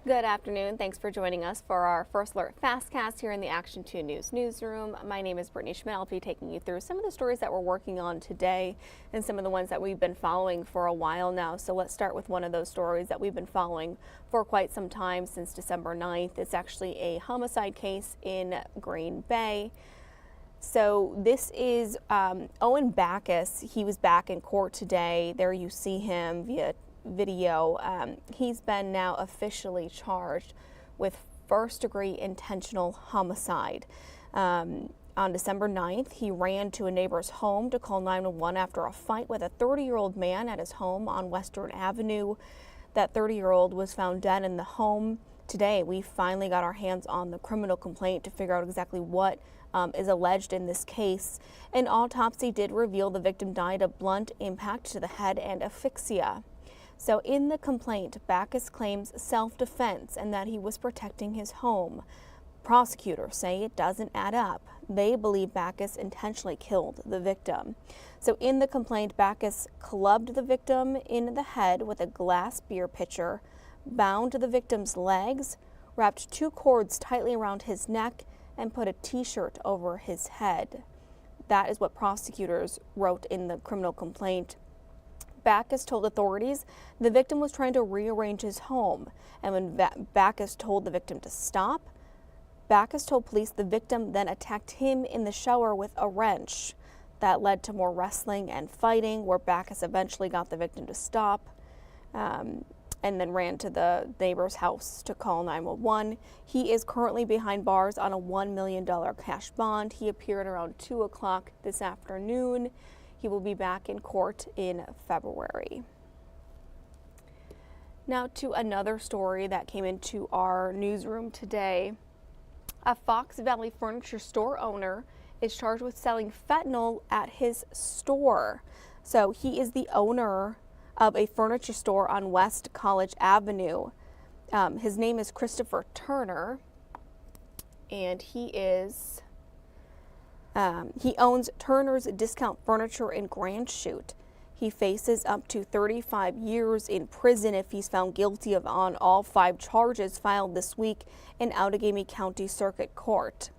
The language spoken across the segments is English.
Good afternoon. Thanks for joining us for our First Alert Fastcast here in the Action 2 News newsroom. My name is Brittany Schmidt. I'll be taking you through some of the stories that we're working on today and some of the ones that we've been following for a while now. So let's start with one of those stories that we've been following for quite some time, since December 9th. It's actually a homicide case in Green Bay. So this is Owen Backus. He was back in court today. There you see him via video. He's been now officially charged with first-degree intentional homicide. On December 9th, he ran to a neighbor's home to call 911 after a fight with a 30-year-old man at his home on Western Avenue. That 30-year-old was found dead in the home. Today, we finally got our hands on the criminal complaint to figure out exactly what is alleged in this case. An autopsy did reveal the victim died of blunt impact to the head and asphyxia. So in the complaint, Backus claims self-defense and that he was protecting his home. Prosecutors say it doesn't add up. They believe Backus intentionally killed the victim. So in the complaint, Backus clubbed the victim in the head with a glass beer pitcher, bound the victim's legs, wrapped 2 cords tightly around his neck, and put a t-shirt over his head. That is what prosecutors wrote in the criminal complaint. Backus told authorities the victim was trying to rearrange his home, and when Backus told the victim to stop, Backus told police the victim then attacked him in the shower with a wrench. That led to more wrestling and fighting, where Backus eventually got the victim to stop and then ran to the neighbor's house to call 911. He is currently behind bars on a $1 million cash bond. He appeared around 2 o'clock this afternoon. He will be back in court in February. Now to another story that came into our newsroom today. A Fox Valley furniture store owner is charged with selling fentanyl at his store. So he is the owner of a furniture store on West College Avenue. His name is Christopher Turner, and he owns Turner's Discount Furniture in Grand Chute. He faces up to 35 years in prison if he's found guilty on all 5 charges filed this week in Outagamie County Circuit Court.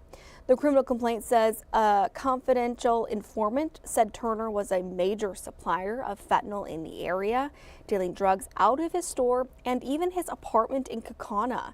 The criminal complaint says a confidential informant said Turner was a major supplier of fentanyl in the area, dealing drugs out of his store and even his apartment in Kaukauna.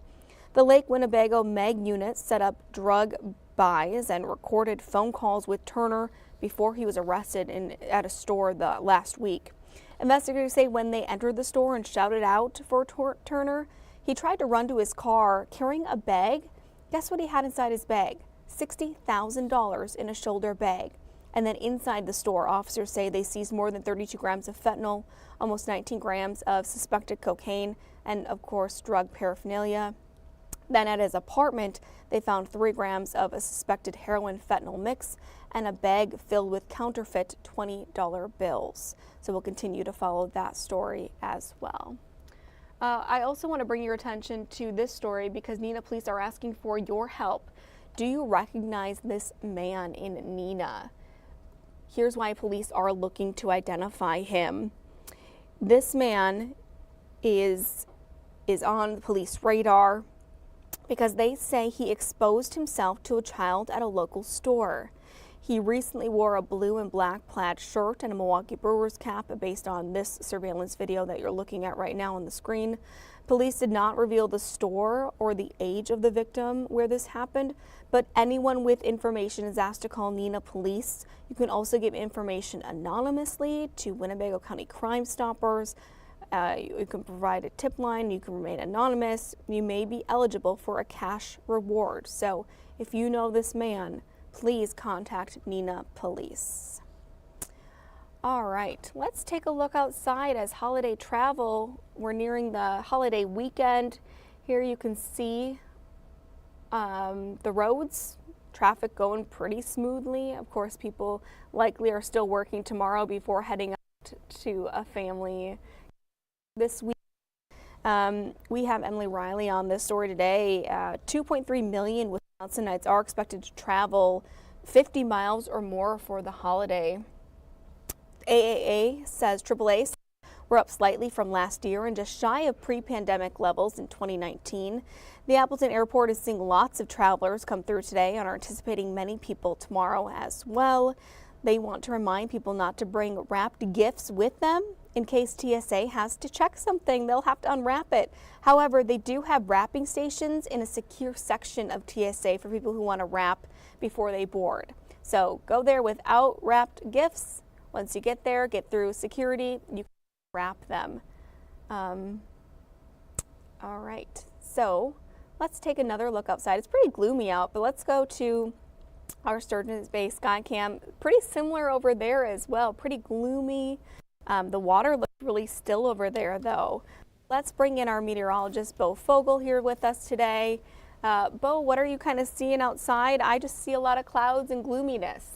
The Lake Winnebago Meg unit set up drug buys and recorded phone calls with Turner before he was arrested at a store last week. Investigators say when they entered the store and shouted out for Turner, he tried to run to his car carrying a bag. Guess what he had inside his bag? $60,000 in a shoulder bag. And then inside the store, officers say they seized more than 32 grams of fentanyl, almost 19 grams of suspected cocaine, and of course drug paraphernalia. Then at his apartment, they found 3 grams of a suspected heroin fentanyl mix and a bag filled with counterfeit $20 bills. So we'll continue to follow that story as well. I also want to bring your attention to this story because Neenah police are asking for your help. Do you recognize this man in Neenah? Here's why police are looking to identify him. This man is on the police radar because they say he exposed himself to a child at a local store. He recently wore a blue and black plaid shirt and a Milwaukee Brewers cap based on this surveillance video that you're looking at right now on the screen. Police did not reveal the store or the age of the victim where this happened, but anyone with information is asked to call Neenah Police. You can also give information anonymously to Winnebago County Crime Stoppers. You can provide a tip line, you can remain anonymous. You may be eligible for a cash reward. So if you know this man, please contact Neenah Police. All right, let's take a look outside as holiday travel. We're nearing the holiday weekend. Here you can see the roads, traffic going pretty smoothly. Of course, people likely are still working tomorrow before heading out to a family this week. We have Emily Riley on this story today. 2.3 million Wisconsinites are expected to travel 50 miles or more for the holiday. AAA says We're up slightly from last year and just shy of pre-pandemic levels in 2019. The Appleton Airport is seeing lots of travelers come through today and are anticipating many people tomorrow as well. They want to remind people not to bring wrapped gifts with them. In case TSA has to check something, they'll have to unwrap it. However, they do have wrapping stations in a secure section of TSA for people who want to wrap before they board. So go there without wrapped gifts. Once you get there, get through security, you can wrap them. All right, so let's take another look outside. It's pretty gloomy out, but let's go to our Sturgeon's Bay sky cam. Pretty similar over there as well, pretty gloomy. The water looks really still over there though. Let's bring in our meteorologist, Bo Fogel, here with us today. Bo, what are you kind of seeing outside? I just see a lot of clouds and gloominess.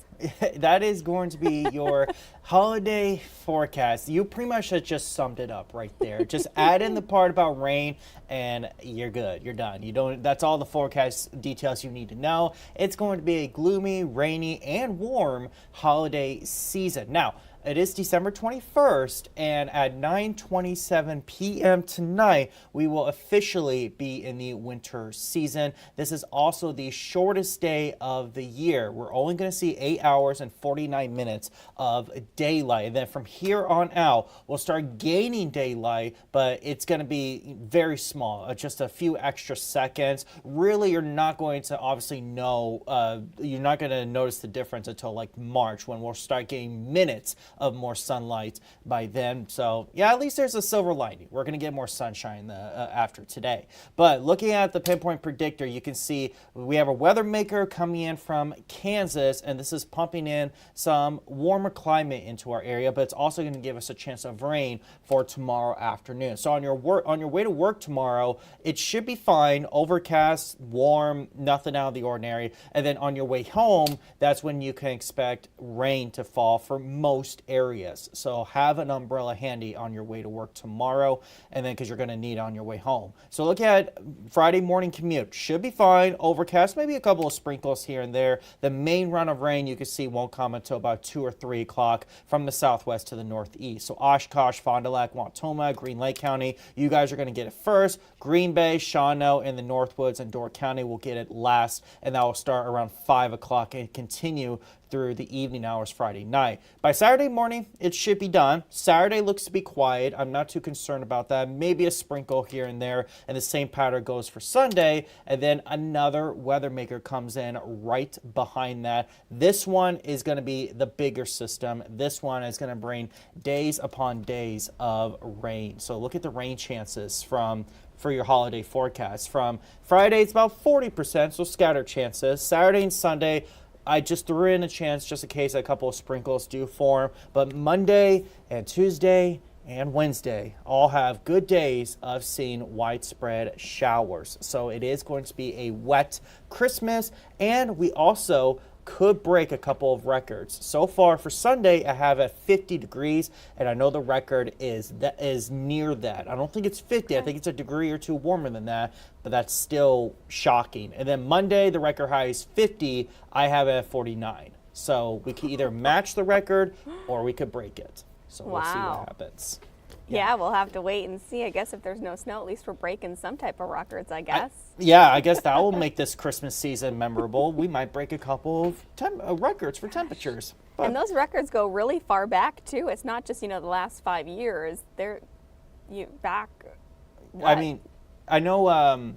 That is going to be your holiday forecast. You pretty much just summed it up right there. Just add in the part about rain and you're good. You're done. That's all the forecast details you need to know. It's going to be a gloomy, rainy, and warm holiday season. Now, it is December 21st, and at 9:27 p.m. tonight, we will officially be in the winter season. This is also the shortest day of the year. We're only going to see 8 hours and 49 minutes of daylight. And then from here on out, we'll start gaining daylight, but it's going to be very small, just a few extra seconds. Really, you're not going to obviously know, you're not going to notice the difference until like March, when we'll start getting minutes of more sunlight by then. So yeah, at least there's a silver lining. We're going to get more sunshine after today. But looking at the pinpoint predictor, you can see we have a weather maker coming in from Kansas, and this is pumping in some warmer climate into our area, but it's also going to give us a chance of rain for tomorrow afternoon. So on your way to work tomorrow, it should be fine, overcast, warm, nothing out of the ordinary. And then on your way home, that's when you can expect rain to fall for most areas. So have an umbrella handy on your way to work tomorrow, and then because you're going to need it on your way home. So look at Friday morning commute. Should be fine, overcast, maybe a couple of sprinkles here and there. The main run of rain you can see won't come until about 2 or 3 o'clock from the southwest to the northeast. So Oshkosh, Fond du Lac, Wautoma, Green Lake County, you guys are going to get it first. Green Bay, Shawano, and the Northwoods and Door County will get it last, and that will start around 5 o'clock and continue through the evening hours Friday night. By Saturday morning, it should be done. Saturday looks to be quiet. I'm not too concerned about that. Maybe a sprinkle here and there, and the same pattern goes for Sunday, and then another weather maker comes in right behind that. This one is going to be the bigger system. This one is going to bring days upon days of rain. So look at the rain chances for your holiday forecast. From Friday, it's about 40%, so scattered chances. Saturday and Sunday, I just threw in a chance just in case a couple of sprinkles do form. But Monday and Tuesday and Wednesday all have good days of seeing widespread showers. So it is going to be a wet Christmas, and we also could break a couple of records. So far for Sunday, I have at 50 degrees, and I know the record is near that. I don't think it's 50. Okay. I think it's a degree or two warmer than that, but that's still shocking. And then Monday, the record high is 50. I have it at 49. So we could either match the record or we could break it. So we'll see what happens. Yeah, we'll have to wait and see. I guess if there's no snow, at least we're breaking some type of records, I guess. I guess that will make this Christmas season memorable. We might break a couple of records for temperatures. But and those records go really far back, too. It's not just, the last 5 years. They're back. What? I mean, I know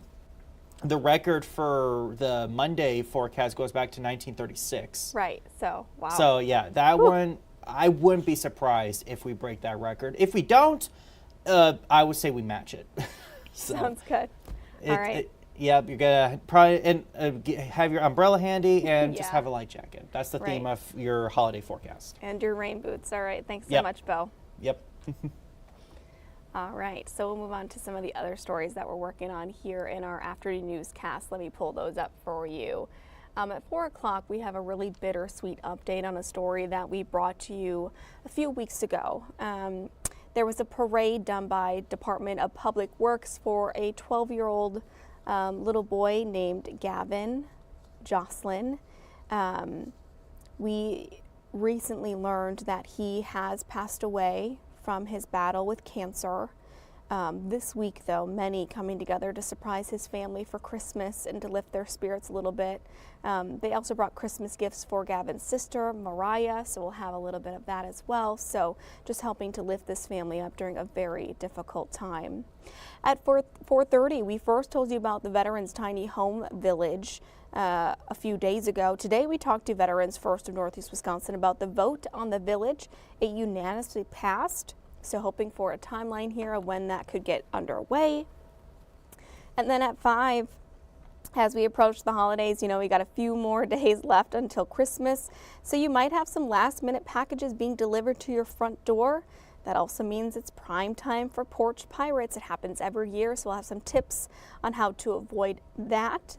the record for the Monday forecast goes back to 1936. Right. So, wow. So, yeah, that one, I wouldn't be surprised if we break that record. If we don't, I would say we match it. So sounds good. All right. You're gonna probably have your umbrella handy and just have a light jacket. That's the theme of your holiday forecast. And your rain boots. All right. Thanks so much, Bo. Yep. All right. So we'll move on to some of the other stories that we're working on here in our afternoon newscast. Let me pull those up for you. At 4 o'clock, we have a really bittersweet update on a story that we brought to you a few weeks ago. There was a parade done by Department of Public Works for a 12-year-old little boy named Gavin Jocelyn. We recently learned that he has passed away from his battle with cancer. This week, though, many coming together to surprise his family for Christmas and to lift their spirits a little bit. They also brought Christmas gifts for Gavin's sister, Mariah, so we'll have a little bit of that as well. So just helping to lift this family up during a very difficult time. At 4:30, we first told you about the Veterans Tiny Home Village a few days ago. Today, we talked to Veterans First of Northeast Wisconsin about the vote on the village. It unanimously passed. So hoping for a timeline here of when that could get underway. And then at 5, as we approach the holidays, we got a few more days left until Christmas. So you might have some last minute packages being delivered to your front door. That also means it's prime time for porch pirates. It happens every year, so we'll have some tips on how to avoid that.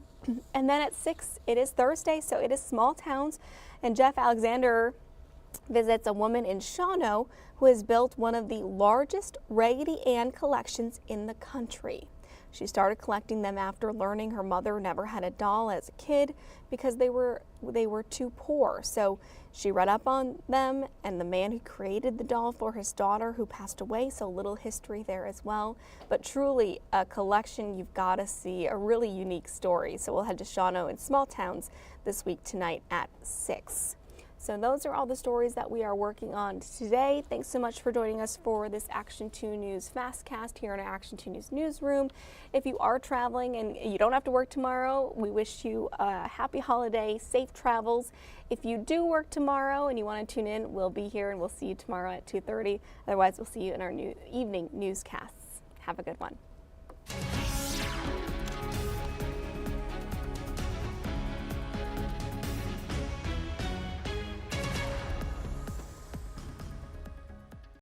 And then at 6, it is Thursday, so it is small towns. And Jeff Alexander visits a woman in Shawano who has built one of the largest Raggedy Ann collections in the country. She started collecting them after learning her mother never had a doll as a kid because they were too poor. So she read up on them and the man who created the doll for his daughter who passed away, so a little history there as well. But truly a collection you've got to see, a really unique story. So we'll head to Shawano and small towns this week tonight at 6. So those are all the stories that we are working on today. Thanks so much for joining us for this Action 2 News Fastcast here in our Action 2 News newsroom. If you are traveling and you don't have to work tomorrow, we wish you a happy holiday, safe travels. If you do work tomorrow and you want to tune in, we'll be here and we'll see you tomorrow at 2:30. Otherwise, we'll see you in our evening newscasts. Have a good one.